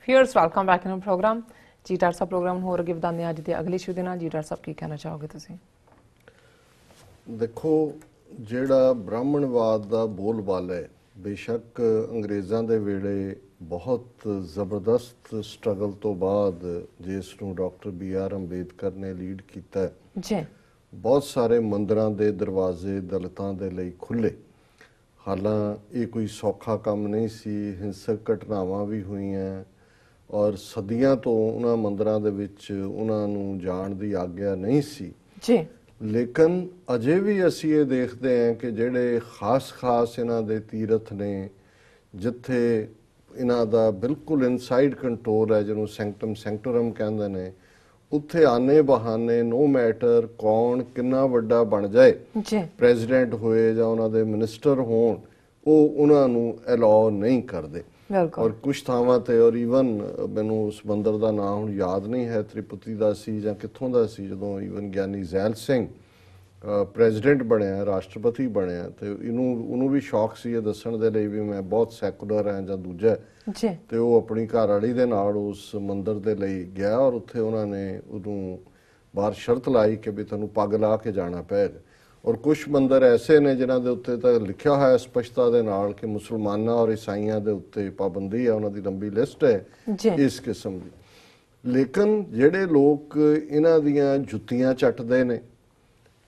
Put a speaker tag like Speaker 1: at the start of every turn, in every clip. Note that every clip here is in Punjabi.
Speaker 1: Viewers, welcome back in our program. जी डॉक्टर साहब प्रोग्राम होर अगे वधाने अज दे अगले शुरू दिन जी डॉक्टर साहब की कहना चाहोगे तुसीं?
Speaker 2: देखो ਜਿਹੜਾ ਬ੍ਰਾਹਮਣਵਾਦ ਦਾ ਬੋਲਬਾਲਾ ਹੈ ਬੇਸ਼ੱਕ ਅੰਗਰੇਜ਼ਾਂ ਦੇ ਵੇਲੇ ਬਹੁਤ ਜ਼ਬਰਦਸਤ ਸਟਰਗਲ ਤੋਂ ਬਾਅਦ ਜਿਸ ਨੂੰ ਡਾਕਟਰ BR ਅੰਬੇਦਕਰ ਨੇ ਲੀਡ ਕੀਤਾ
Speaker 1: ਜੀ
Speaker 2: ਬਹੁਤ ਸਾਰੇ ਮੰਦਿਰਾਂ ਦੇ ਦਰਵਾਜ਼ੇ ਦਲਿਤਾਂ ਦੇ ਲਈ ਖੁੱਲੇ। ਹਾਲਾਂ ਇਹ ਕੋਈ ਸੌਖਾ ਕੰਮ ਨਹੀਂ ਸੀ, ਹਿੰਸਕ ਘਟਨਾਵਾਂ ਵੀ ਹੋਈਆਂ ਔਰ ਸਦੀਆਂ ਤੋਂ ਉਹਨਾਂ ਮੰਦਿਰਾਂ ਦੇ ਵਿੱਚ ਉਹਨਾਂ ਨੂੰ ਜਾਣ ਦੀ ਆਗਿਆ ਨਹੀਂ ਸੀ
Speaker 1: ਜੀ।
Speaker 2: ਲੇਕਿਨ ਅਜੇ ਵੀ ਅਸੀਂ ਇਹ ਦੇਖਦੇ ਹਾਂ ਕਿ ਜਿਹੜੇ ਖਾਸ ਇਹਨਾਂ ਦੇ ਤੀਰਥ ਨੇ ਜਿੱਥੇ ਇਹਨਾਂ ਦਾ ਬਿਲਕੁਲ ਇਨਸਾਈਡ ਕੰਟਰੋਲ ਹੈ, ਜਿਹਨੂੰ ਸੈਂਕਟਮ ਸੈਂਕਟੋਰਮ ਕਹਿੰਦੇ ਨੇ, ਉੱਥੇ ਆਨੇ ਬਹਾਨੇ ਨੋ ਮੈਟਰ ਕੌਣ ਕਿੰਨਾ ਵੱਡਾ ਬਣ ਜਾਏ, ਪ੍ਰੈਜ਼ੀਡੈਂਟ ਹੋਏ ਜਾਂ ਉਹਨਾਂ ਦੇ ਮਿਨਿਸਟਰ ਹੋਣ, ਉਹ ਉਹਨਾਂ ਨੂੰ ਅਲਾਉ ਨਹੀਂ ਕਰਦੇ। ਔਰ ਕੁਛ ਥਾਵਾਂ ਤੇ ਔਰ ਈਵਨ ਮੈਨੂੰ ਉਸ ਮੰਦਰ ਦਾ ਨਾਮ ਹੁਣ ਯਾਦ ਨਹੀਂ ਹੈ, ਤ੍ਰਿਪੁਤੀ ਦਾ ਸੀ ਜਾਂ ਕਿੱਥੋਂ ਦਾ ਸੀ, ਜਦੋਂ ਈਵਨ ਗਿਆਨੀ ਜ਼ੈਲ ਸਿੰਘ ਪ੍ਰੈਜ਼ੀਡੈਂਟ ਬਣਿਆ, ਰਾਸ਼ਟਰਪਤੀ ਬਣਿਆ, ਤੇ ਉਹਨੂੰ ਵੀ ਸ਼ੌਕ ਸੀ ਇਹ ਦੱਸਣ ਦੇ ਲਈ ਵੀ ਮੈਂ ਬਹੁਤ ਸੈਕੂਲਰ ਹਾਂ ਜਾਂ ਦੂਜਾ, ਤੇ ਉਹ ਆਪਣੀ ਘਰ ਵਾਲੀ ਦੇ ਨਾਲ ਉਸ ਮੰਦਰ ਦੇ ਲਈ ਗਿਆ ਔਰ ਉੱਥੇ ਉਹਨਾਂ ਨੇ ਉਹਨੂੰ ਬਾਹਰ ਸ਼ਰਤ ਲਾਈ ਕਿ ਵੀ ਤੁਹਾਨੂੰ ਪੱਗ ਲਾ ਕੇ ਜਾਣਾ ਪਏਗਾ। ਔਰ ਕੁਛ ਮੰਦਰ ਐਸੇ ਨੇ ਜਿਨ੍ਹਾਂ ਦੇ ਉੱਤੇ ਤਾਂ ਲਿਖਿਆ ਹੋਇਆ ਸਪਸ਼ਟਤਾ ਦੇ ਨਾਲ ਕਿ ਮੁਸਲਮਾਨਾਂ ਔਰ ਈਸਾਈਆਂ ਦੇ ਉੱਤੇ ਪਾਬੰਦੀ ਹੈ, ਉਹਨਾਂ ਦੀ ਲੰਬੀ ਲਿਸਟ ਹੈ ਇਸ ਕਿਸਮ ਦੀ। ਲੇਕਿਨ ਜਿਹੜੇ ਲੋਕ ਇਹਨਾਂ ਦੀਆਂ ਜੁੱਤੀਆਂ ਚੱਟਦੇ ਨੇ,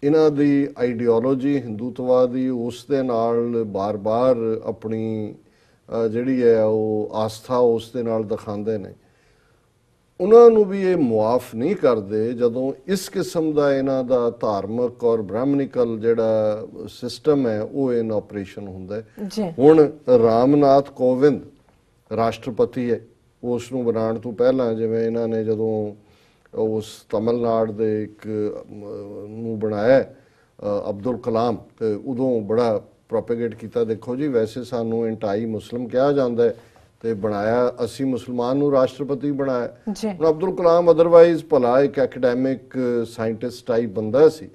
Speaker 2: ਇਹਨਾਂ ਦੀ ਆਈਡੀਓਲੋਜੀ ਹਿੰਦੂਤਵਾ ਦੀ, ਉਸ ਦੇ ਨਾਲ ਬਾਰ-ਬਾਰ ਆਪਣੀ ਜਿਹੜੀ ਹੈ ਉਹ ਆਸਥਾ ਉਸ ਦੇ ਨਾਲ ਦਿਖਾਉਂਦੇ ਨੇ, ਉਹਨਾਂ ਨੂੰ ਵੀ ਇਹ ਮੁਆਫ ਨਹੀਂ ਕਰਦੇ ਜਦੋਂ ਇਸ ਕਿਸਮ ਦਾ ਇਹਨਾਂ ਦਾ ਧਾਰਮਿਕ ਔਰ ਬ੍ਰਾਹਮਣਿਕਲ ਜਿਹੜਾ ਸਿਸਟਮ ਹੈ ਉਹ ਇਨ ਆਪਰੇਸ਼ਨ ਹੁੰਦਾ ਹੈ। ਹੁਣ ਰਾਮਨਾਥ ਕੋਵਿੰਦ ਰਾਸ਼ਟਰਪਤੀ ਹੈ, ਉਸ ਨੂੰ ਬਣਾਉਣ ਤੋਂ ਪਹਿਲਾਂ ਜਿਵੇਂ ਇਹਨਾਂ ਨੇ ਜਦੋਂ ਉਸ ਤਮਿਲਨਾਡੂ ਦੇ ਇੱਕ ਨੂੰ ਬਣਾਇਆ ਅਬਦੁਲ ਕਲਾਮ, ਤੇ ਉਦੋਂ ਬੜਾ ਪ੍ਰੋਪੇਗੇਟ ਕੀਤਾ। ਦੇਖੋ ਜੀ ਵੈਸੇ ਸਾਨੂੰ ਐਂਟਾਈ ਮੁਸਲਿਮ ਕਿਹਾ ਜਾਂਦਾ ਤੇ ਬਣਾਇਆ ਅਸੀਂ ਮੁਸਲਮਾਨ ਨੂੰ ਰਾਸ਼ਟਰਪਤੀ ਬਣਾਇਆ। ਹੁਣ ਅਬਦੁਲ ਕਲਾਮ ਅਦਰਵਾਈਜ਼ ਭਲਾ ਇੱਕ ਐਕੈਡੈਮਿਕ ਸਾਇੰਟਿਸਟ ਟਾਈਪ ਬੰਦਾ ਸੀ,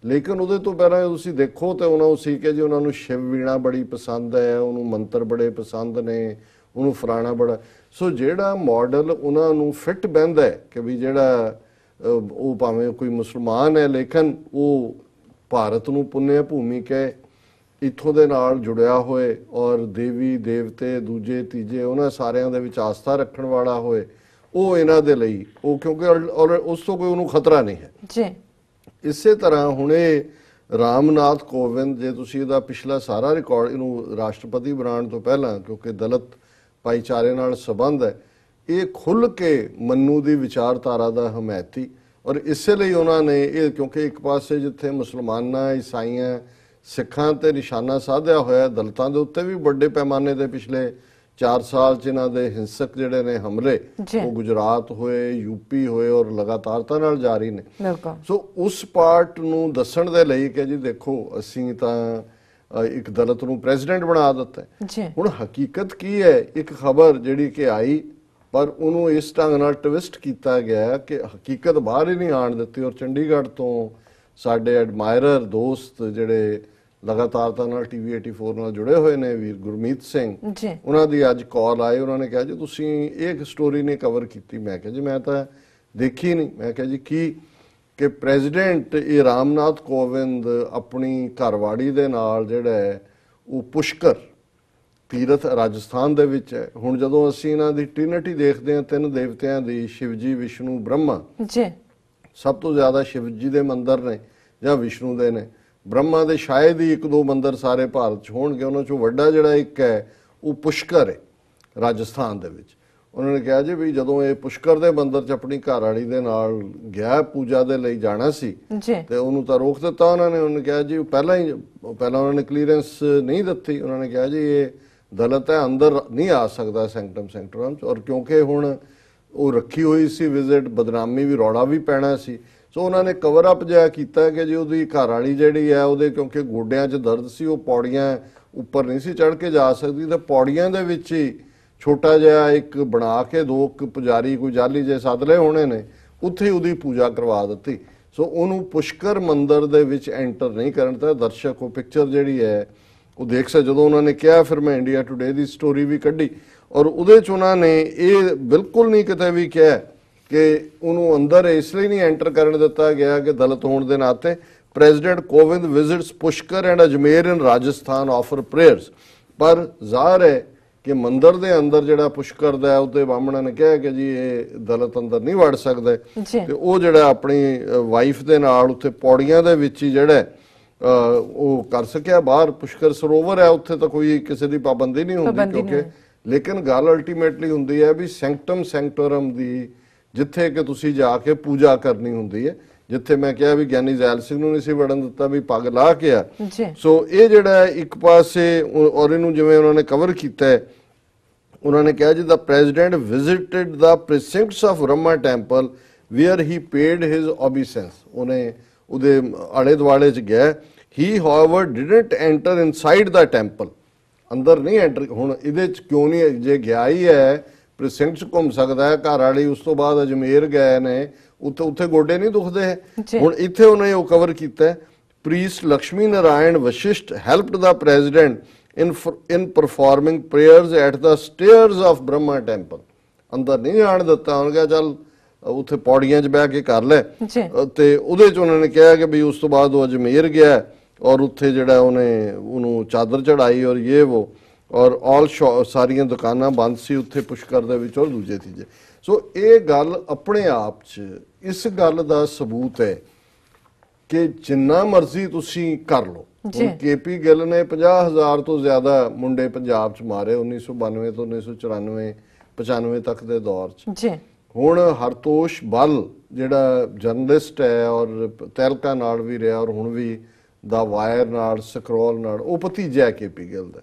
Speaker 2: ਲੇਕਿਨ ਉਹਦੇ ਤੋਂ ਪਹਿਲਾਂ ਤੁਸੀਂ ਦੇਖੋ ਤੇ ਉਹਨਾਂ ਨੂੰ ਸੀ ਕਿ ਜੀ ਉਹਨਾਂ ਨੂੰ ਸ਼ਿਵ ਵੀਣਾ ਬੜੀ ਪਸੰਦ ਹੈ, ਉਹਨੂੰ ਮੰਤਰ ਬੜੇ ਪਸੰਦ ਨੇ, ਉਹਨੂੰ ਫਲਾਣਾ ਬੜਾ। ਸੋ ਜਿਹੜਾ ਮਾਡਲ ਉਹਨਾਂ ਨੂੰ ਫਿੱਟ ਬਹਿੰਦਾ ਹੈ ਕਿ ਵੀ ਜਿਹੜਾ ਉਹ ਭਾਵੇਂ ਕੋਈ ਮੁਸਲਮਾਨ ਹੈ ਲੇਕਿਨ ਉਹ ਭਾਰਤ ਨੂੰ ਪੁੰਨਿਆ ਭੂਮੀ ਕਹੇ, ਇੱਥੋਂ ਦੇ ਨਾਲ ਜੁੜਿਆ ਹੋਏ ਔਰ ਦੇਵੀ ਦੇਵਤੇ ਦੂਜੇ ਤੀਜੇ ਉਹਨਾਂ ਸਾਰਿਆਂ ਦੇ ਵਿੱਚ ਆਸਥਾ ਰੱਖਣ ਵਾਲਾ ਹੋਏ, ਉਹ ਇਹਨਾਂ ਦੇ ਲਈ ਉਹ ਕਿਉਂਕਿ ਉਸ ਤੋਂ ਕੋਈ ਉਹਨੂੰ ਖਤਰਾ ਨਹੀਂ ਹੈ ਜੀ। ਇਸੇ ਤਰ੍ਹਾਂ ਹੁਣ ਇਹ ਰਾਮਨਾਥ ਕੋਵਿੰਦ, ਜੇ ਤੁਸੀਂ ਇਹਦਾ ਪਿਛਲਾ ਸਾਰਾ ਰਿਕਾਰਡ, ਇਹਨੂੰ ਰਾਸ਼ਟਰਪਤੀ ਬਣਾਉਣ ਤੋਂ ਪਹਿਲਾਂ ਕਿਉਂਕਿ ਦਲਿਤ ਭਾਈਚਾਰੇ ਨਾਲ ਸੰਬੰਧ ਹੈ, ਇਹ ਖੁੱਲ੍ਹ ਕੇ ਮੰਨੂ ਦੀ ਵਿਚਾਰਧਾਰਾ ਦਾ ਹਮਾਇਤੀ, ਔਰ ਇਸੇ ਲਈ ਉਹਨਾਂ ਨੇ ਇਹ ਕਿਉਂਕਿ ਇੱਕ ਪਾਸੇ ਜਿੱਥੇ ਮੁਸਲਮਾਨਾਂ ਈਸਾਈਆਂ ਸਿੱਖਾਂ ਤੇ ਨਿਸ਼ਾਨਾ ਸਾਧਿਆ ਹੋਇਆ, ਦਲਿਤਾਂ ਦੇ ਉੱਤੇ ਵੀ ਵੱਡੇ ਪੈਮਾਨੇ ਦੇ ਪਿਛਲੇ 4 ਸਾਲ 'ਚ ਇਹਨਾਂ ਦੇ ਹਿੰਸਕ ਜਿਹੜੇ ਨੇ ਹਮਲੇ ਉਹ ਗੁਜਰਾਤ ਹੋਏ, ਯੂਪੀ ਹੋਏ ਔਰ ਲਗਾਤਾਰਤਾ ਨਾਲ ਜਾਰੀ ਨੇ। ਸੋ ਉਸ ਪਾਰਟ ਨੂੰ ਦੱਸਣ ਦੇ ਲਈ ਕਿ ਜੀ ਦੇਖੋ ਅਸੀਂ ਤਾਂ ਇੱਕ ਦਲਿਤ ਨੂੰ ਪ੍ਰੈਜ਼ੀਡੈਂਟ ਬਣਾ ਦਿੱਤਾ। ਹੁਣ ਹਕੀਕਤ ਕੀ ਹੈ, ਇੱਕ ਖਬਰ ਜਿਹੜੀ ਕਿ ਆਈ ਪਰ ਉਹਨੂੰ ਇਸ ਢੰਗ ਨਾਲ ਟਵਿਸਟ ਕੀਤਾ ਗਿਆ ਕਿ ਹਕੀਕਤ ਬਾਹਰ ਹੀ ਨਹੀਂ ਆਉਣ ਦਿੱਤੀ। ਔਰ ਚੰਡੀਗੜ੍ਹ ਤੋਂ ਸਾਡੇ ਐਡਮਾਇਰਰ ਦੋਸਤ ਜਿਹੜੇ ਲਗਾਤਾਰਤਾ ਨਾਲ TV 84 ਨਾਲ ਜੁੜੇ ਹੋਏ ਨੇ, ਵੀਰ ਗੁਰਮੀਤ ਸਿੰਘ, ਉਹਨਾਂ ਦੀ ਅੱਜ ਕਾਲ ਆਈ, ਉਹਨਾਂ ਨੇ ਕਿਹਾ ਜੀ ਤੁਸੀਂ ਇਹ ਸਟੋਰੀ ਨੇ ਕਵਰ ਕੀਤੀ। ਮੈਂ ਕਿਹਾ ਜੀ ਮੈਂ ਤਾਂ ਦੇਖੀ ਨਹੀਂ। ਮੈਂ ਕਿਹਾ ਜੀ ਕੀ ਕਿ ਪ੍ਰੈਜ਼ੀਡੈਂਟ ਇਹ ਰਾਮਨਾਥ ਕੋਵਿੰਦ ਆਪਣੀ ਘਰਵਾੜੀ ਦੇ ਨਾਲ ਜਿਹੜਾ ਹੈ ਉਹ ਪੁਸ਼ਕਰ ਤੀਰਥ ਰਾਜਸਥਾਨ ਦੇ ਵਿੱਚ ਹੈ। ਹੁਣ ਜਦੋਂ ਅਸੀਂ ਇਹਨਾਂ ਦੀ ਟ੍ਰਿਨਿਟੀ ਦੇਖਦੇ ਹਾਂ, 3 ਦੇਵਤਿਆਂ ਦੀ, ਸ਼ਿਵਜੀ ਵਿਸ਼ਨੂੰ ਬ੍ਰਹਮਾ, ਸਭ ਤੋਂ ਜ਼ਿਆਦਾ ਸ਼ਿਵ ਜੀ ਦੇ ਮੰਦਰ ਨੇ ਜਾਂ ਵਿਸ਼ਨੂੰ ਦੇ ਨੇ, ਬ੍ਰਹਮਾ ਦੇ ਸ਼ਾਇਦ ਹੀ 1-2 ਮੰਦਰ ਸਾਰੇ ਭਾਰਤ 'ਚ ਹੋਣਗੇ, ਉਹਨਾਂ 'ਚੋਂ ਵੱਡਾ ਜਿਹੜਾ ਇੱਕ ਹੈ ਉਹ ਪੁਸ਼ਕਰ ਹੈ ਰਾਜਸਥਾਨ ਦੇ ਵਿੱਚ। ਉਹਨਾਂ ਨੇ ਕਿਹਾ ਜੀ ਵੀ ਜਦੋਂ ਇਹ ਪੁਸ਼ਕਰ ਦੇ ਮੰਦਰ 'ਚ ਆਪਣੀ ਘਰਵਾਲੀ ਦੇ ਨਾਲ ਗਿਆ ਪੂਜਾ ਦੇ ਲਈ ਜਾਣਾ ਸੀ ਤੇ ਉਹਨੂੰ ਤਾਂ ਰੋਕ ਦਿੱਤਾ ਉਹਨਾਂ ਨੇ। ਉਹਨੇ ਕਿਹਾ ਜੀ ਪਹਿਲਾਂ ਉਹਨਾਂ ਨੇ ਕਲੀਅਰੈਂਸ ਨਹੀਂ ਦਿੱਤੀ। ਉਹਨਾਂ ਨੇ ਕਿਹਾ ਜੀ ਇਹ ਦਲਿਤ ਹੈ, ਅੰਦਰ ਨਹੀਂ ਆ ਸਕਦਾ ਸੈਂਕਟਮ ਸੈਂਕਟੋਰਮ 'ਚ, ਔਰ ਕਿਉਂਕਿ ਹੁਣ ਉਹ ਰੱਖੀ ਹੋਈ ਸੀ ਵਿਜ਼ਿਟ, ਬਦਨਾਮੀ ਵੀ ਰੌਲਾ ਵੀ ਪੈਣਾ ਸੀ। ਸੋ ਉਹਨਾਂ ਨੇ ਕਵਰ ਅਪ ਜਿਹਾ ਕੀਤਾ ਕਿ ਜੀ ਉਹਦੀ ਘਰਵਾਲੀ ਜਿਹੜੀ ਹੈ ਉਹਦੇ ਕਿਉਂਕਿ ਗੋਡਿਆਂ 'ਚ ਦਰਦ ਸੀ, ਉਹ ਪੌੜੀਆਂ ਉੱਪਰ ਨਹੀਂ ਸੀ ਚੜ੍ਹ ਕੇ ਜਾ ਸਕਦੀ, ਤਾਂ ਪੌੜੀਆਂ ਦੇ ਵਿੱਚ ਹੀ ਛੋਟਾ ਜਿਹਾ ਇੱਕ ਬਣਾ ਕੇ 2 ਪੁਜਾਰੀ ਕੋਈ ਜਾਲੀ ਜੇ ਸੱਦ ਲਏ ਹੋਣੇ ਨੇ, ਉੱਥੇ ਉਹਦੀ ਪੂਜਾ ਕਰਵਾ ਦਿੱਤੀ। ਸੋ ਉਹਨੂੰ ਪੁਸ਼ਕਰ ਮੰਦਰ ਦੇ ਵਿੱਚ ਐਂਟਰ ਨਹੀਂ ਕਰਨ ਦਿੱਤਾ। ਦਰਸ਼ਕ ਉਹ ਪਿਕਚਰ ਜਿਹੜੀ ਹੈ ਉਹ ਦੇਖ ਸਕ ਜਦੋਂ ਉਹਨਾਂ ਨੇ ਕਿਹਾ, ਫਿਰ ਮੈਂ ਇੰਡੀਆ ਟੁਡੇ ਦੀ ਸਟੋਰੀ ਵੀ ਕੱਢੀ ਔਰ ਉਹਦੇ 'ਚ ਉਹਨਾਂ ਨੇ ਇਹ ਬਿਲਕੁਲ ਨਹੀਂ ਕਿਤੇ ਵੀ ਕਿਹਾ ਕਿ ਉਹਨੂੰ ਅੰਦਰ ਇਸ ਲਈ ਨਹੀਂ ਐਂਟਰ ਕਰਨ ਦਿੱਤਾ ਗਿਆ ਕਿ ਦਲਿਤ ਹੋਣ ਦੇ ਨਾਤੇ। President Kovind visits Pushkar and Ajmer in Rajasthan offer prayers. ਪਰ ਜ਼ਾਹਰ ਹੈ ਕਿ ਮੰਦਿਰ ਦੇ ਅੰਦਰ ਜਿਹੜਾ ਪੁਸ਼ਕਰ ਦਾ ਉਹਦੇ ਬਾਹਮਣਾਂ ਨੇ ਕਿਹਾ ਕਿ ਜੀ ਇਹ ਦਲਿਤ ਅੰਦਰ ਨਹੀਂ ਵੜ ਸਕਦੇ, ਤੇ ਉਹ ਜਿਹੜਾ ਆਪਣੀ ਵਾਈਫ ਦੇ ਨਾਲ ਉੱਥੇ ਪੌੜੀਆਂ ਦੇ ਵਿੱਚ ਹੀ ਜਿਹੜਾ ਉਹ ਕਰ ਸਕਿਆ। ਬਾਹਰ ਪੁਸ਼ਕਰ ਸਰੋਵਰ ਹੈ, ਉੱਥੇ ਤਾਂ ਕੋਈ ਕਿਸੇ ਦੀ ਪਾਬੰਦੀ ਨਹੀਂ ਹੁੰਦੀ ਕਿਉਂਕਿ, ਲੇਕਿਨ ਗੱਲ ਅਲਟੀਮੇਟਲੀ ਹੁੰਦੀ ਹੈ ਵੀ ਸੈਂਕਟਮ ਸੈਂਕਟੋਰਮ ਦੀ, ਜਿੱਥੇ ਕਿ ਤੁਸੀਂ ਜਾ ਕੇ ਪੂਜਾ ਕਰਨੀ ਹੁੰਦੀ ਹੈ, ਜਿੱਥੇ ਮੈਂ ਕਿਹਾ ਵੀ ਗਿਆਨੀ ਜ਼ੈਲ ਸਿੰਘ ਨੂੰ ਨਹੀਂ ਸੀ ਵੜਨ ਦਿੱਤਾ ਵੀ ਪੱਗ ਲਾ ਕੇ ਆ। ਸੋ ਇਹ ਜਿਹੜਾ ਇੱਕ ਪਾਸੇ ਔਰ ਇਹਨੂੰ ਜਿਵੇਂ ਉਹਨਾਂ ਨੇ ਕਵਰ ਕੀਤਾ ਹੈ, ਉਹਨਾਂ ਨੇ ਕਿਹਾ ਜੀ the president visited the precincts of Brahma temple where he paid his obeisance. ਉਹਨੇ ਉਹਦੇ ਆਲੇ ਦੁਆਲੇ 'ਚ ਗਿਆ। He however didn't enter inside the temple, ਅੰਦਰ ਨਹੀਂ ਐਂਟਰ। ਹੁਣ ਇਹਦੇ 'ਚ ਕਿਉਂ ਨਹੀਂ, ਜੇ ਗਿਆ ਹੀ ਹੈ ਪ੍ਰੀਸਿੰਕਟਸ ਘੁੰਮ ਸਕਦਾ ਹੈ, ਘਰ ਵਾਲੀ ਉਸ ਤੋਂ ਬਾਅਦ ਅਜਮੇਰ ਗਏ ਨੇ, ਉੱਥੇ ਗੋਡੇ ਨਹੀਂ ਦੁਖਦੇ। ਹੁਣ ਇੱਥੇ ਉਹਨੇ ਉਹ ਕਵਰ ਕੀਤਾ, priest Lakshmi Narayan Vashisht helped the president in performing prayers at the stairs of Brahma temple। ਅੰਦਰ ਨਹੀਂ ਜਾਣ ਦਿੱਤਾ, ਉਹਨੇ ਕਿਹਾ ਚੱਲ ਉੱਥੇ ਪੌੜੀਆਂ 'ਚ ਬਹਿ ਕੇ ਕਰ ਲੈ। ਤੇ ਉਹਦੇ 'ਚ ਉਹਨਾਂ ਨੇ ਕਿਹਾ ਕਿ ਵੀ ਉਸ ਤੋਂ ਬਾਅਦ ਉਹ ਅਜਮੇਰ ਗਿਆ ਔਰ ਉੱਥੇ ਜਿਹੜਾ ਉਹਨੂੰ ਚਾਦਰ ਚੜਾਈ ਔਰ ਇਹ ਉਹ, ਔਰ ਆਲ ਸਾਰੀਆਂ ਦੁਕਾਨਾਂ ਬੰਦ ਸੀ ਉੱਥੇ ਪੁਸ਼ਕਰ ਦੇ ਵਿੱਚ ਔਰ ਦੂਜੇ ਤੀਜੇ। ਸੋ ਇਹ ਗੱਲ ਆਪਣੇ ਆਪ 'ਚ ਇਸ ਗੱਲ ਦਾ ਸਬੂਤ ਹੈ ਕਿ ਜਿੰਨਾ ਮਰਜ਼ੀ ਤੁਸੀਂ ਕਰ ਲਓ। ਹੁਣ KP ਗਿੱਲ ਨੇ 50,000 ਤੋਂ ਜ਼ਿਆਦਾ ਮੁੰਡੇ ਪੰਜਾਬ 'ਚ ਮਾਰੇ 1992 ਤੋਂ 1994 95 ਤੱਕ ਦੇ ਦੌਰ 'ਚ। ਹੁਣ ਹਰਤੋਸ਼ ਬੱਲ ਜਿਹੜਾ ਜਰਨਲਿਸਟ ਹੈ ਔਰ ਤਹਿਲਕਾ ਨਾਲ ਵੀ ਰਿਹਾ ਔਰ ਹੁਣ ਵੀ ਦਾ ਵਾਇਰ ਨਾਲ ਸਕਰੋਲ ਨਾਲ, ਉਹ ਭਤੀਜਾ KP ਗਿੱਲ ਦਾ।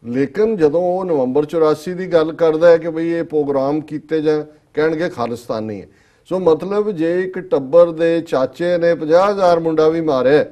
Speaker 2: ਲੇਕਿਨ ਜਦੋਂ ਉਹ ਨਵੰਬਰ 84 ਦੀ ਗੱਲ ਕਰਦਾ ਹੈ ਕਿ ਬਈ ਇਹ ਪ੍ਰੋਗਰਾਮ ਕੀਤੇ ਜਾਂ ਕਹਿਣਗੇ ਖਾਲਿਸਤਾਨੀ ਹੈ। ਸੋ ਮਤਲਬ ਜੇ ਇੱਕ ਟੱਬਰ ਦੇ ਚਾਚੇ ਨੇ 50,000 ਮੁੰਡਾ ਵੀ ਮਾਰਿਆ,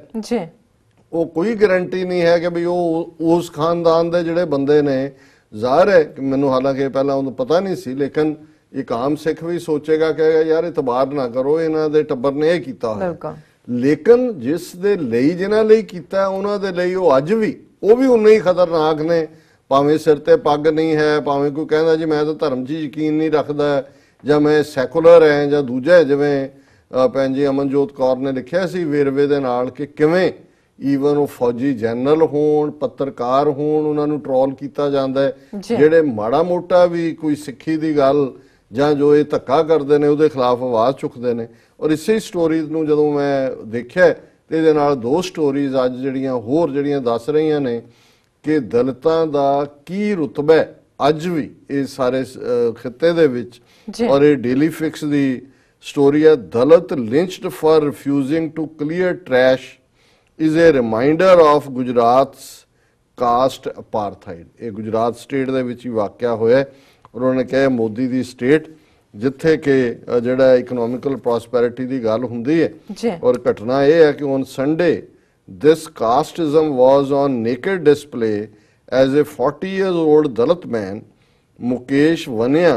Speaker 2: ਉਹ ਕੋਈ ਗਰੰਟੀ ਨਹੀਂ ਹੈ ਕਿ ਵੀ ਉਹ ਉਸ ਖਾਨਦਾਨ ਦੇ ਜਿਹੜੇ ਬੰਦੇ ਨੇ। ਜ਼ਾਹਰ ਹੈ ਕਿ ਮੈਨੂੰ ਹਾਲਾਂਕਿ ਪਹਿਲਾਂ ਉਹਨੂੰ ਪਤਾ ਨਹੀਂ ਸੀ, ਲੇਕਿਨ ਇੱਕ ਆਮ ਸਿੱਖ ਵੀ ਸੋਚੇਗਾ ਕਿ ਯਾਰ ਇਤਬਾਰ ਨਾ ਕਰੋ, ਇਹਨਾਂ ਦੇ ਟੱਬਰ ਨੇ ਇਹ ਕੀਤਾ ਹੋਇਆ। ਲੇਕਿਨ ਜਿਸ ਦੇ ਲਈ ਜਿਨ੍ਹਾਂ ਲਈ ਕੀਤਾ ਉਹਨਾਂ ਦੇ ਲਈ ਉਹ ਅੱਜ ਵੀ ਉਹ ਵੀ ਉਨੇ ਹੀ ਖਤਰਨਾਕ ਨੇ। ਭਾਵੇਂ ਸਿਰ ਤੇ ਪੱਗ ਨਹੀਂ ਹੈ, ਭਾਵੇਂ ਕੋਈ ਕਹਿੰਦਾ ਜੀ ਮੈਂ ਤਾਂ ਧਰਮ 'ਚ ਯਕੀਨ ਨਹੀਂ ਰੱਖਦਾ ਜਾਂ ਮੈਂ ਸੈਕੂਲਰ ਹੈ ਜਾਂ ਦੂਜਾ, ਜਿਵੇਂ ਭੈਣ ਜੀ ਅਮਨਜੋਤ ਕੌਰ ਨੇ ਲਿਖਿਆ ਸੀ ਵੇਰਵੇ ਦੇ ਨਾਲ ਕਿ ਕਿਵੇਂ ਈਵਨ ਉਹ ਫੌਜੀ ਜਨਰਲ ਹੋਣ, ਪੱਤਰਕਾਰ ਹੋਣ, ਉਹਨਾਂ ਨੂੰ ਟਰੋਲ ਕੀਤਾ ਜਾਂਦਾ ਹੈ। ਜਿਹੜੇ ਮਾੜਾ ਮੋਟਾ ਵੀ ਕੋਈ ਸਿੱਖੀ ਦੀ ਗੱਲ ਜਾਂ ਜੋ ਇਹ ਧੱਕਾ ਕਰਦੇ ਨੇ ਉਹਦੇ ਖਿਲਾਫ ਆਵਾਜ਼ ਚੁੱਕਦੇ ਨੇ। ਔਰ ਇਸੇ ਸਟੋਰੀਜ਼ ਨੂੰ ਜਦੋਂ ਮੈਂ ਦੇਖਿਆ ਤੇ ਇਹਦੇ ਨਾਲ ਦੋ ਸਟੋਰੀਜ਼ ਅੱਜ ਜਿਹੜੀਆਂ ਹੋਰ ਜਿਹੜੀਆਂ ਦੱਸ ਰਹੀਆਂ ਨੇ ਕਿ ਦਲਿਤਾਂ ਦਾ ਕੀ ਰੁਤਬਾ ਅੱਜ ਵੀ ਇਹ ਸਾਰੇ ਖਿੱਤੇ ਦੇ ਵਿੱਚ। ਔਰ ਇਹ ਡੇਲੀ ਫਿਕਸ ਦੀ ਸਟੋਰੀ ਹੈ, Dalit lynched for refusing to clear trash is a reminder of Gujarat's caste apartheid। ਇਹ ਗੁਜਰਾਤ ਸਟੇਟ ਦੇ ਵਿੱਚ ਹੀ ਵਾਕਿਆ ਹੋਇਆ ਔਰ ਉਹਨਾਂ ਨੇ ਕਿਹਾ ਮੋਦੀ ਦੀ ਸਟੇਟ ਜਿੱਥੇ ਕਿ ਜਿਹੜਾ ਇਕਨੋਮਿਕਲ ਪ੍ਰੋਸਪੈਰਿਟੀ ਦੀ ਗੱਲ ਹੁੰਦੀ ਹੈ। ਔਰ ਘਟਨਾ ਇਹ ਹੈ ਕਿ on Sunday this casteism was on naked display as a 40 years old Dalit man Mukesh Vania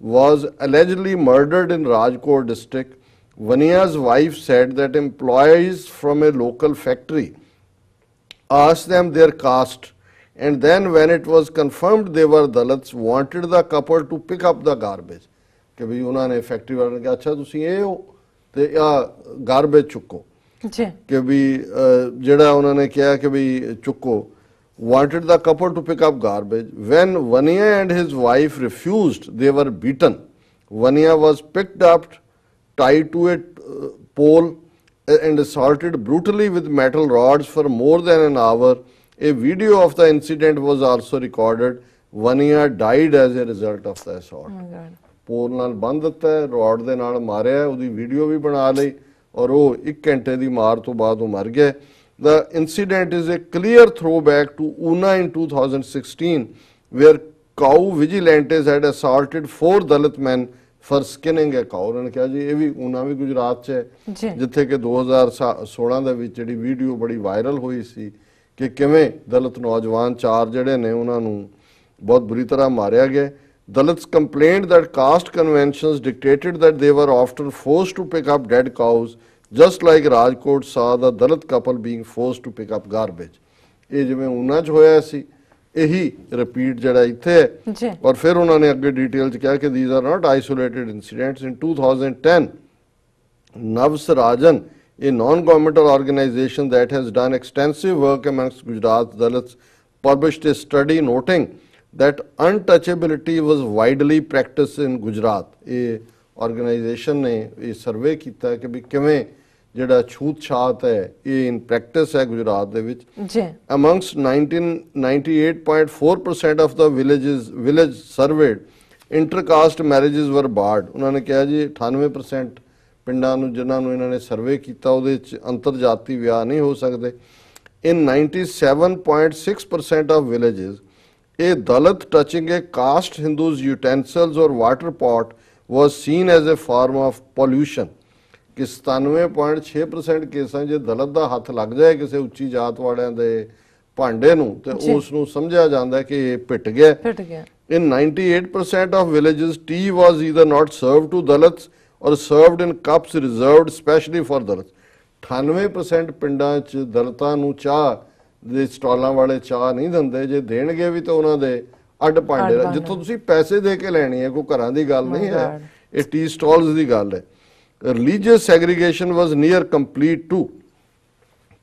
Speaker 2: was allegedly murdered in Rajkot district। Vania's wife said that employees from a local factory asked them their caste, and then when it was confirmed they were Dalits, wanted the couple to pick up the garbage। कि भाई उन्होंने फैक्ट्री वाले ने कहा अच्छा तुसी ये हो ते या गार्बेज चुको कि भी जेड़ा उन्होंने कहा कि भाई चुको। wanted the couple to pick up garbage। when Vania and his wife refused they were beaten। Vania was picked up, tied to a pole and assaulted brutally with metal rods for more than an hour। A video of the incident was also recorded। Vania died as a result of the assault। ਪੋਲ ਨਾਲ ਬੰਨ ਦਿੱਤਾ, ਰੋਡ ਦੇ ਨਾਲ ਮਾਰਿਆ, ਉਹਦੀ ਵੀਡੀਓ ਵੀ ਬਣਾ ਲਈ ਔਰ ਉਹ 1 ਘੰਟੇ ਦੀ ਮਾਰ ਤੋਂ ਬਾਅਦ ਉਹ ਮਰ ਗਿਆ। The incident is a clear throwback to Una in 2016 where cow vigilantes had assaulted 4 Dalit men for skinning a cow। ਉਹਨਾਂ ਨੇ ਕਿਹਾ ਜੀ ਇਹ ਵੀ ਊਨਾ ਵੀ ਗੁਜਰਾਤ 'ਚ ਹੈ ਜਿੱਥੇ ਕਿ 2016 ਦੇ ਵਿੱਚ ਜਿਹੜੀ ਵੀਡੀਓ ਬੜੀ ਵਾਇਰਲ ਹੋਈ ਸੀ ਕਿ ਕਿਵੇਂ ਦਲਿਤ ਨੌਜਵਾਨ 4 ਜਿਹੜੇ ਨੇ ਉਹਨਾਂ ਨੂੰ ਬਹੁਤ ਬੁਰੀ ਤਰ੍ਹਾਂ ਮਾਰਿਆ ਗਿਆ। Dalits complained that caste conventions dictated that they were often forced to pick up dead cows, just like Rajkot saw the Dalit couple being forced to pick up garbage। ਇਹ ਜਿਵੇਂ ਊਨਾ 'ਚ ਹੋਇਆ ਸੀ ਇਹੀ ਰਿਪੀਟ ਜਿਹੜਾ ਇੱਥੇ ਹੈ
Speaker 1: ਜੀ
Speaker 2: ਔਰ ਫਿਰ ਉਹਨਾਂ ਨੇ ਅੱਗੇ ਡਿਟੇਲ 'ਚ ਕਿਹਾ ਕਿ these are not isolated incidents. In 2010 Navsarajan, a non-governmental organization that has done extensive work amongst Gujarat Dalits, published a study noting that untouchability was widely practiced in Gujarat. ਇਹ organization ਨੇ ਇਹ ਸਰਵੇ ਕੀਤਾ ਕਿ ਵੀ ਕਿਵੇਂ ਜਿਹੜਾ ਛੂਤ ਛਾਤ ਹੈ ਇਹ ਇਨ ਪ੍ਰੈਕਟਿਸ ਹੈ ਗੁਜਰਾਤ ਦੇ ਵਿੱਚ
Speaker 1: ਜੀ
Speaker 2: amongst 98.4% of the village surveyed intercaste marriages were barred. ਉਹਨਾਂ ਨੇ ਕਿਹਾ ਜੀ 98% ਪਿੰਡਾਂ ਨੂੰ ਜਿਨ੍ਹਾਂ ਨੂੰ ਇਹਨਾਂ ਨੇ ਸਰਵੇ ਕੀਤਾ ਉਹਦੇ ਵਿੱਚ ਅੰਤਰਜਾਤੀ ਵਿਆਹ ਨਹੀਂ ਹੋ ਸਕਦੇ. In 97.6% of villages, a Dalit touching a caste Hindu's utensils or water pot was seen as a form of pollution. ਕਿ 97.6% ਕੇਸਾਂ ਜੇ ਦਲਿਤ ਦਾ ਹੱਥ ਲੱਗ ਜਾਏ ਕਿਸੇ ਉੱਚੀ ਜਾਤ ਵਾਲਿਆਂ ਦੇ ਭਾਂਡੇ ਨੂੰ ਤੇ ਉਸ ਨੂੰ ਸਮਝਿਆ ਜਾਂਦਾ ਕਿ ਇਹ ਪਿੱਟ ਗਿਆ. In 98% of villages, tea was either not served to Dalits or served in cups reserved specially for Dalits. 98% ਪਿੰਡਾਂ 'ਚ ਦਲਿਤਾਂ ਨੂੰ ਚਾਹ ਦੇ ਸਟਾਲਾਂ ਵਾਲੇ ਚਾਹ ਨਹੀਂ ਦਿੰਦੇ, ਜੇ ਦੇਣਗੇ ਵੀ ਤਾਂ ਉਹਨਾਂ ਦੇ ਅੱਡ ਭਾਂਡੇ ਜਿੱਥੋਂ ਤੁਸੀਂ ਪੈਸੇ ਦੇ ਕੇ ਲੈਣੀ ਹੈ, ਕੋਈ ਘਰਾਂ ਦੀ ਗੱਲ ਨਹੀਂ ਹੈ, ਇਹ ਟੀ ਸਟਾਲਸ ਦੀ ਗੱਲ ਹੈ. Religious segregation was near complete too.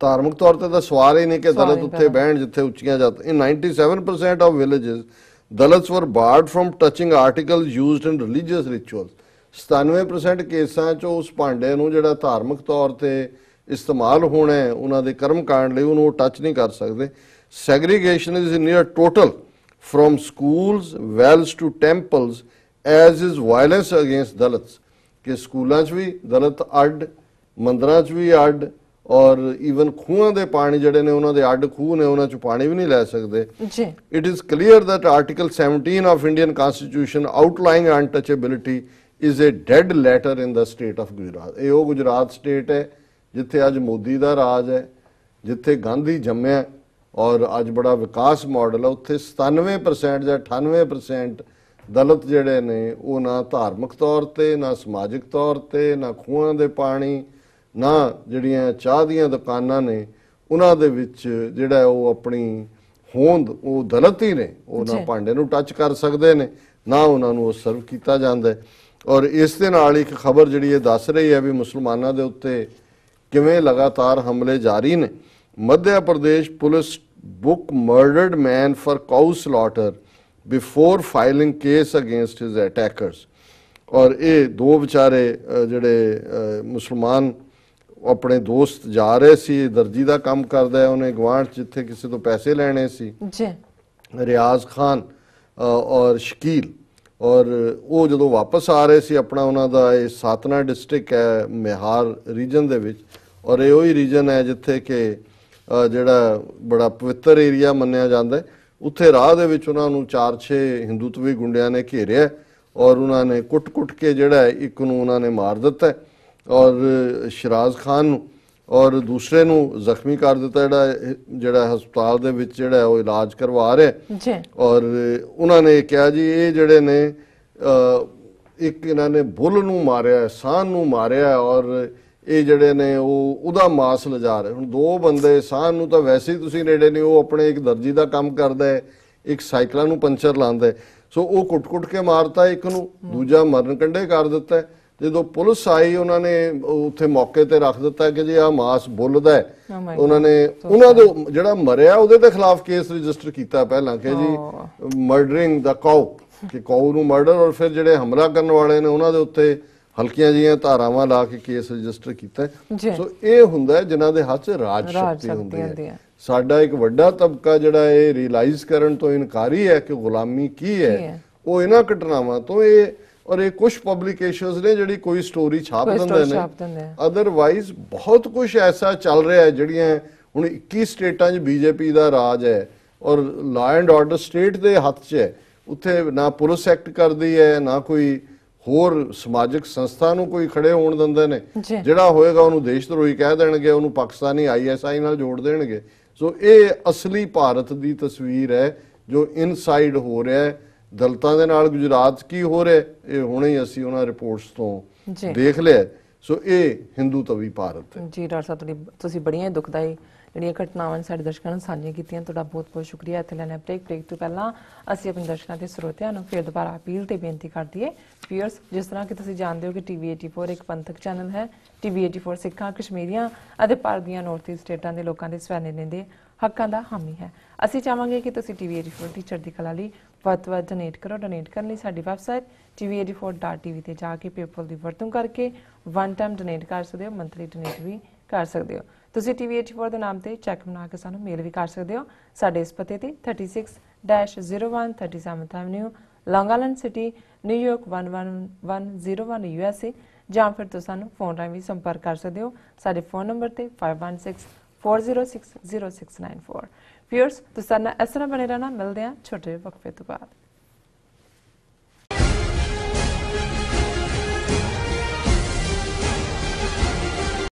Speaker 2: ਧਾਰਮਿਕ ਤੌਰ ਤੇ ਤਾਂ ਸਵਾਲ ਹੀ ਨਹੀਂ ਕਿ ਦਲਿਤ ਉੱਥੇ ਬਹਿਣ ਜਿੱਥੇ ਉੱਚੀਆਂ ਜਾਤ. In 97% of villages, Dalits were barred from touching articles used in religious rituals. 97% ਕੇਸਾਂ 'ਚ ਉਸ ਭਾਂਡੇ ਨੂੰ ਜਿਹੜਾ ਧਾਰਮਿਕ ਤੌਰ ਤੇ ਇਸਤੇਮਾਲ ਹੋਣਾ ਹੈ ਉਹਨਾਂ ਦੇ ਕਰਮ ਕਾਂਡ ਲਈ ਉਹਨੂੰ ਟੱਚ ਨਹੀਂ ਕਰ ਸਕਦੇ. Segregation is near total from schools, wells to temples, as is violence against Dalits. ਕਿ ਸਕੂਲਾਂ 'ਚ ਵੀ ਦਲਿਤ ਅੱਡ, ਮੰਦਰਾਂ 'ਚ ਵੀ ਅੱਡ ਔਰ ਈਵਨ ਖੂਹਾਂ ਦੇ ਪਾਣੀ ਜਿਹੜੇ ਨੇ ਉਹਨਾਂ ਦੇ ਅੱਡ ਖੂਹ ਨੇ, ਉਹਨਾਂ 'ਚ ਪਾਣੀ ਵੀ ਨਹੀਂ ਲੈ ਸਕਦੇ. It is clear that Article 17 of Indian Constitution outlining untouchability is a dead letter in the state of Gujarat. ਇਹ ਉਹ ਗੁਜਰਾਤ ਸਟੇਟ ਹੈ ਜਿੱਥੇ ਅੱਜ ਮੋਦੀ ਦਾ ਰਾਜ ਹੈ, ਜਿੱਥੇ ਗਾਂਧੀ ਜੰਮਿਆ ਔਰ ਅੱਜ ਬੜਾ ਵਿਕਾਸ ਮਾਡਲ ਹੈ. ਉੱਥੇ 97% ਜਾਂ 98% ਦਲਿਤ ਜਿਹੜੇ ਨੇ ਉਹ ਨਾ ਧਾਰਮਿਕ ਤੌਰ ਤੇ, ਨਾ ਸਮਾਜਿਕ ਤੌਰ ਤੇ, ਨਾ ਖੂਹਾਂ ਦੇ ਪਾਣੀ, ਨਾ ਜਿਹੜੀਆਂ ਚਾਹ ਦੀਆਂ ਦੁਕਾਨਾਂ ਨੇ ਉਹਨਾਂ ਦੇ ਵਿੱਚ ਜਿਹੜਾ ਉਹ ਆਪਣੀ ਹੋਂਦ ਉਹ ਦਲਿਤ ਹੀ ਨੇ, ਉਹ ਨਾ ਭਾਂਡੇ ਨੂੰ ਟੱਚ ਕਰ ਸਕਦੇ ਨੇ, ਨਾ ਉਹਨਾਂ ਨੂੰ ਉਹ ਸਰਵ ਕੀਤਾ ਜਾਂਦਾ. ਔਰ ਇਸ ਦੇ ਨਾਲ ਇੱਕ ਖਬਰ ਜਿਹੜੀ ਇਹ ਦੱਸ ਰਹੀ ਹੈ ਵੀ ਮੁਸਲਮਾਨਾਂ ਦੇ ਉੱਤੇ ਕਿਵੇਂ ਲਗਾਤਾਰ ਹਮਲੇ ਜਾਰੀ ਨੇ. Madhya Pradesh police book murdered man for cow slaughter before filing case against his attackers. ਔਰ ਇਹ ਦੋ ਵਿਚਾਰੇ ਜਿਹੜੇ ਮੁਸਲਮਾਨ ਆਪਣੇ ਦੋਸਤ ਜਾ ਰਹੇ ਸੀ, ਦਰਜੀ ਦਾ ਕੰਮ ਕਰਦਾ ਹੈ, ਉਹਨੇ ਗਵਾਂਢ ਜਿੱਥੇ ਕਿਸੇ ਤੋਂ ਪੈਸੇ ਲੈਣੇ ਸੀ ਜੀ, ਰਿਆਜ਼ ਖਾਨ ਔਰ ਸ਼ਕੀਲ, ਔਰ ਉਹ ਜਦੋਂ ਵਾਪਸ ਆ ਰਹੇ ਸੀ ਆਪਣਾ, ਉਹਨਾਂ ਦਾ ਇਹ ਸਾਤਨਾ ਡਿਸਟ੍ਰਿਕਟ ਹੈ ਮਿਹਾਰ ਰੀਜਨ ਦੇ ਵਿੱਚ, ਔਰ ਇਹ ਉਹੀ ਰੀਜਨ ਹੈ ਜਿੱਥੇ ਕਿ ਜਿਹੜਾ ਬੜਾ ਪਵਿੱਤਰ ਏਰੀਆ ਮੰਨਿਆ ਜਾਂਦਾ ਹੈ. ਉੱਥੇ ਰਾਹ ਦੇ ਵਿੱਚ ਉਹਨਾਂ ਨੂੰ 4-6 ਹਿੰਦੂਤਵੀ ਗੁੰਡਿਆਂ ਨੇ ਘੇਰਿਆ ਔਰ ਉਹਨਾਂ ਨੇ ਕੁੱਟ-ਕੁੱਟ ਕੇ ਜਿਹੜਾ ਇੱਕ ਨੂੰ ਉਹਨਾਂ ਨੇ ਮਾਰ ਦਿੱਤਾ ਔਰ ਸ਼ਿਰਾਜ਼ ਖਾਨ ਨੂੰ, ਔਰ ਦੂਸਰੇ ਨੂੰ ਜ਼ਖਮੀ ਕਰ ਦਿੱਤਾ ਜਿਹੜਾ ਹਸਪਤਾਲ ਦੇ ਵਿੱਚ ਜਿਹੜਾ ਉਹ ਇਲਾਜ ਕਰਵਾ ਰਿਹਾ. ਔਰ ਉਹਨਾਂ ਨੇ ਕਿਹਾ ਜੀ ਇਹ ਜਿਹੜੇ ਨੇ ਇੱਕ ਇਹਨਾਂ ਨੇ ਬੁੱਲ ਨੂੰ ਮਾਰਿਆ, ਸਾਹ ਨੂੰ ਮਾਰਿਆ ਔਰ ਇਹ ਜਿਹੜੇ ਨੇ ਉਹ ਉਹਦਾ ਮਾਸ ਲਿਜਾ ਰਹੇ. ਹੁਣ ਦੋ ਬੰਦੇ, ਸਾਹ ਨੂੰ ਤਾਂ ਵੈਸੇ ਹੀ ਤੁਸੀਂ ਨੇੜੇ ਨਹੀਂ, ਉਹ ਆਪਣੇ ਇੱਕ ਦਰਜੀ ਦਾ ਕੰਮ ਕਰਦਾ ਹੈ, ਇੱਕ ਸਾਈਕਲਾਂ ਨੂੰ ਪੰਚਰ ਲਾਉਂਦਾ ਹੈ, ਸੋ ਉਹ ਕੁੱਟ-ਕੁੱਟ ਕੇ ਮਾਰਤਾ ਇੱਕ ਨੂੰ, ਦੂਜਾ ਮਰਨ ਕੰਢੇ ਕਰ ਦਿੱਤਾ. ਜਦੋਂ ਪੁਲਿਸ ਆਈ ਉਹਨਾਂ ਨੇ ਉੱਥੇ ਮੌਕੇ ਤੇ ਰੱਖ ਦਿੱਤਾ ਕਿ ਜੀ ਆਹ ਮਾਸ ਬੁੱਲ ਦਾ ਹੈ. ਉਹਨਾਂ ਨੇ ਉਹਨਾਂ ਦੇ ਜਿਹੜਾ ਮਰਿਆ ਉਹਦੇ ਦੇ ਖਿਲਾਫ ਕੇਸ ਰਜਿਸਟਰ ਕੀਤਾ ਪਹਿਲਾਂ ਕਿ ਜੀ ਮਰਡਰਿੰਗ ਦਾ ਕਾਊ, ਕਿ ਕਾਊ ਨੂੰ ਮਰਡਰ, ਔਰ ਫਿਰ ਜਿਹੜੇ ਹਮਲਾ ਕਰਨ ਵਾਲੇ ਨੇ ਉਹਨਾਂ ਦੇ ਉੱਤੇ ਹਲਕੀਆਂ ਜਿਹੀਆਂ ਧਾਰਾਵਾਂ ਲਾ ਕੇ ਕੇਸ ਰਜਿਸਟਰ ਕੀਤਾ. ਸੋ ਇਹ ਹੁੰਦਾ ਜਿਨ੍ਹਾਂ ਦੇ ਹੱਥ 'ਚ ਰਾਜ ਸ਼ਕਤੀ ਹੁੰਦੀ ਹੈ. ਸਾਡਾ ਇੱਕ ਵੱਡਾ ਤਬਕਾ ਜਿਹੜਾ ਇਹ ਰਿਅਲਾਈਜ਼ ਕਰਨ ਤੋਂ ਇਨਕਾਰੀ ਹੈ ਕਿ ਗੁਲਾਮੀ ਕੀ ਹੈ, ਉਹ ਇਹਨਾਂ ਘਟਨਾਵਾਂ ਤੋਂ ਇਹ, ਔਰ ਇਹ ਕੁਝ ਪਬਲਿਕੇਸ਼ਨਸ ਨੇ ਜਿਹੜੀ ਕੋਈ ਸਟੋਰੀ ਛਾਪ ਦਿੰਦੇ ਨੇ, ਅਦਰਵਾਈਜ਼ ਬਹੁਤ ਕੁਝ ਐਸਾ ਚੱਲ ਰਿਹਾ ਹੈ ਜਿਹੜੀਆਂ ਹੁਣ 21 ਸਟੇਟਾਂ 'ਚ ਬੀਜੇਪੀ ਦਾ ਰਾਜ ਹੈ ਔਰ ਲਾ ਐਂਡ ਆਰਡਰ ਸਟੇਟ ਦੇ ਹੱਥ 'ਚ ਹੈ. ਉੱਥੇ ਨਾ ਪੁਲਿਸ ਐਕਟ ਕਰਦੀ ਹੈ, ਨਾ ਕੋਈ ਹੋਰ ਸਮਾਜਿਕ ਸੰਸਥਾ ਨੂੰ ਕੋਈ ਖੜੇ ਹੋਣ ਦਿੰਦੇ ਨੇ. ਜਿਹੜਾ ਹੋਏਗਾ ਉਹਨੂੰ ਦੇਸ਼ ਧਰੋਹੀ ਕਹਿ ਦੇਣਗੇ, ਉਹਨੂੰ ਪਾਕਿਸਤਾਨੀ ISI ਨਾਲ ਜੋੜ ਦੇਣਗੇ. ਸੋ ਇਹ ਅਸਲੀ ਭਾਰਤ ਦੀ ਤਸਵੀਰ ਹੈ ਜੋ ਇਨਸਾਈਡ ਹੋ ਰਿਹਾ ਹੈ. ਦਲਿਤਾਂ ਦੇ ਨਾਲ ਗੁਜਰਾਤ ਕੀ ਹੋ ਰਿਹਾ ਇਹ ਹੁਣੇ ਹੀ ਅਸੀਂ ਉਹਨਾਂ ਰਿਪੋਰਟਸ ਤੋਂ ਦੇਖ ਲਿਆ. ਸੋ ਇਹ ਹਿੰਦੂ ਤਵੀ ਭਾਰਤ ਹੈ
Speaker 1: ਜੀ. ਡਾਕਟਰ ਸਾਹਿਬ ਤੁਸੀਂ ਬੜੀਆਂ ਦੁਖਦਾਈ ਜਿਹੜੀਆਂ ਘਟਨਾਵਾਂ ਨੇ ਸਾਡੇ ਦਰਸ਼ਕਾਂ ਨਾਲ ਸਾਂਝੀਆਂ ਕੀਤੀਆਂ। ਤੁਹਾਡਾ ਬਹੁਤ ਬਹੁਤ ਸ਼ੁਕਰੀਆ। ਇੱਥੇ ਲੈਣਾ ਬ੍ਰੇਕ ਤੋਂ ਪਹਿਲਾਂ ਅਸੀਂ ਆਪਣੇ ਦਰਸ਼ਕਾਂ ਤੇ ਸਰੋਤਿਆਂ ਨੂੰ ਫਿਰ ਦੁਬਾਰਾ ਅਪੀਲ ਤੇ ਬੇਨਤੀ ਕਰ ਦਈਏ। ਵੀਅਰਸ, ਜਿਸ ਤਰ੍ਹਾਂ ਕਿ ਤੁਸੀਂ ਜਾਣਦੇ ਹੋ ਕਿ ਟੀਵੀ 84 ਇੱਕ ਪੰਥਕ ਚੈਨਲ ਹੈ। ਟੀਵੀ 84 ਸਿੱਖਾਂ, ਕਸ਼ਮੀਰੀਆਂ ਅਤੇ ਭਾਰਤ ਦੀਆਂ ਨਾਰਥ ਈਸਟ ਸਟੇਟਾਂ ਦੇ ਲੋਕਾਂ ਦੇ ਸਵੈ-ਨਿਰਣੇ ਦੇ ਹੱਕਾਂ ਦਾ ਹਾਮੀ ਹੈ। ਅਸੀਂ ਚਾਹਾਂਗੇ ਕਿ ਤੁਸੀਂ ਟੀਵੀ 84 ਦੀ ਚੜ੍ਹਦੀ ਕਲਾ ਲਈ ਵੱਧ ਤੋਂ ਵੱਧ ਡੋਨੇਟ ਕਰੋ। ਡੋਨੇਟ ਕਰਨ ਲਈ ਸਾਡੀ ਵੈਬਸਾਈਟ tv84.tv ਤੇ ਜਾ ਕੇ ਪੇਪਲ ਦੀ ਵਰਤੋਂ ਕਰਕੇ ਵਨ ਟਾਈਮ ਡੋਨੇਟ ਕਰ ਸਕਦੇ ਹੋ, ਮੰਥਲੀ ਡੋਨੇਟ ਵੀ ਕਰ ਸਕਦੇ ਹੋ। ਤੁਸੀਂ ਟੀਵੀ 84 ਦੇ ਨਾਮ ਤੇ ਚੈੱਕ ਬਣਾ ਕੇ ਸਾਨੂੰ ਮੇਲ ਵੀ ਕਰ ਸਕਦੇ ਹੋ। ਸਾਡੇ ਇਸ ਪਤੇ ਤੇ 36-01 37th ਐਵਨਿਊ, ਲੌਂਗ ਆਈਲੈਂਡ ਸਿਟੀ, ਨਿਊਯਾਰਕ 11101 USA, ਜਾਂ ਫਿਰ ਤੁਸੀਂ ਸਾਨੂੰ ਫੋਨ ਰਾਹੀਂ ਵੀ ਸੰਪਰਕ ਕਰ ਸਕਦੇ ਹੋ। ਸਾਡੇ ਫੋਨ ਨੰਬਰ ਤੇ 5164060694। ਵੀਅਰਸ, ਤੁਸੀਂ ਸਾਡੇ ਨਾਲ ਇਸ ਤਰ੍ਹਾਂ ਬਣੇ ਰਹਿਣਾ। ਮਿਲਦੇ ਹਾਂ ਛੋਟੇ ਵਕਫੇ ਤੋਂ ਬਾਅਦ।